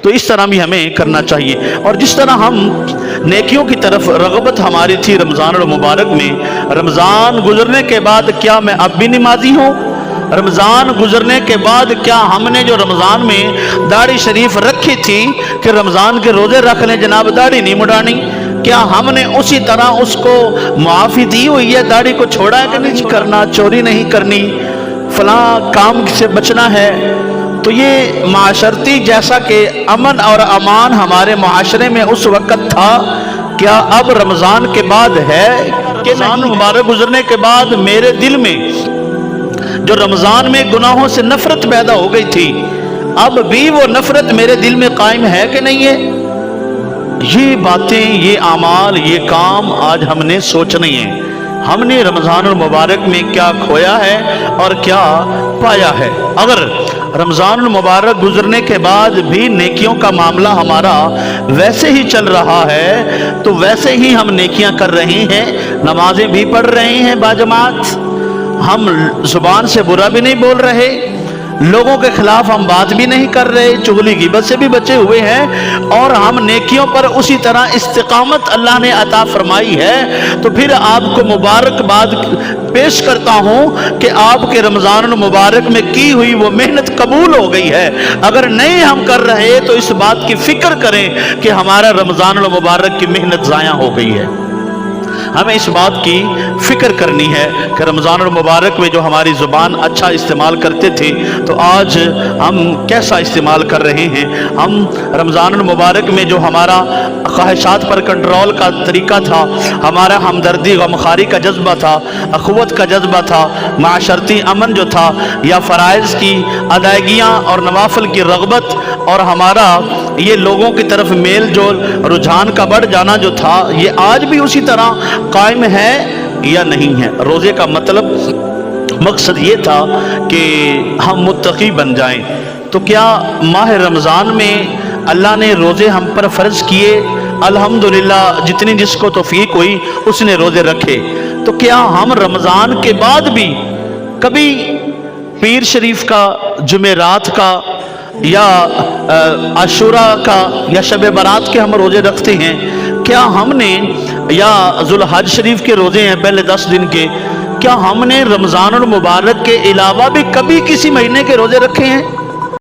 تو اس طرح بھی ہمیں کرنا چاہیے۔ اور جس طرح ہم نیکیوں کی طرف رغبت ہماری تھی رمضان المبارک میں، رمضان گزرنے کے بعد کیا میں اب بھی نمازی ہوں؟ رمضان گزرنے کے بعد کیا ہم نے جو رمضان میں داڑھی شریف رکھی تھی کہ رمضان کے روزے رکھ لیں جناب، داڑھی نہیں مڈانی، کیا ہم نے اسی طرح اس کو معافی دی ہوئی ہے؟ داڑھی کو چھوڑا ہے کہ نہیں کرنا، چوری نہیں کرنی، فلاں کام سے بچنا ہے؟ تو یہ معاشرتی جیسا کہ امن اور امان ہمارے معاشرے میں اس وقت تھا، کیا اب رمضان کے بعد ہے کہ رمضان مبارک گزرنے کے بعد میرے دل میں جو رمضان میں گناہوں سے نفرت پیدا ہو گئی تھی، اب بھی وہ نفرت میرے دل میں قائم ہے کہ نہیں ہے؟ یہ باتیں، یہ اعمال، یہ کام آج ہم نے سوچنے ہیں، ہم نے رمضان المبارک میں کیا کھویا ہے اور کیا پایا ہے۔ اگر رمضان المبارک گزرنے کے بعد بھی نیکیوں کا معاملہ ہمارا ویسے ہی چل رہا ہے تو ویسے ہی ہم نیکیاں کر رہے ہیں، نمازیں بھی پڑھ رہے ہیں باجماعت، ہم زبان سے برا بھی نہیں بول رہے، لوگوں کے خلاف ہم بات بھی نہیں کر رہے، چغلی غیبت سے بھی بچے ہوئے ہیں، اور ہم نیکیوں پر اسی طرح استقامت اللہ نے عطا فرمائی ہے، تو پھر آپ کو مبارکباد پیش کرتا ہوں کہ آپ کے رمضان المبارک میں کی ہوئی وہ محنت قبول ہو گئی ہے۔ اگر نہیں ہم کر رہے تو اس بات کی فکر کریں کہ ہمارا رمضان المبارک کی محنت ضائع ہو گئی ہے۔ ہمیں اس بات کی فکر کرنی ہے کہ رمضان المبارک میں جو ہماری زبان اچھا استعمال کرتے تھے تو آج ہم کیسا استعمال کر رہے ہیں۔ ہم رمضان المبارک میں جو ہمارا خواہشات پر کنٹرول کا طریقہ تھا، ہمارا ہمدردی غمخواری کا جذبہ تھا، اخوت کا جذبہ تھا، معاشرتی امن جو تھا، یا فرائض کی ادائیگیاں اور نوافل کی رغبت، اور ہمارا یہ لوگوں کی طرف میل جول رجحان کا بڑھ جانا جو تھا، یہ آج بھی اسی طرح قائم ہے یا نہیں ہے؟ روزے کا مقصد یہ تھا کہ ہم متقی بن جائیں۔ تو کیا ماہ رمضان میں اللہ نے روزے ہم پر فرض کیے؟ الحمدللہ جتنی جس کو توفیق ہوئی اس نے روزے رکھے۔ تو کیا ہم رمضان کے بعد بھی کبھی پیر شریف کا، جمعرات کا، یا عاشوراء کا، یا شب برات کے ہم روزے رکھتے ہیں؟ کیا ہم نے، یا ذوالحج شریف کے روزے ہیں پہلے 10 دن کے، کیا ہم نے رمضان المبارک کے علاوہ بھی کبھی کسی مہینے کے روزے رکھے ہیں؟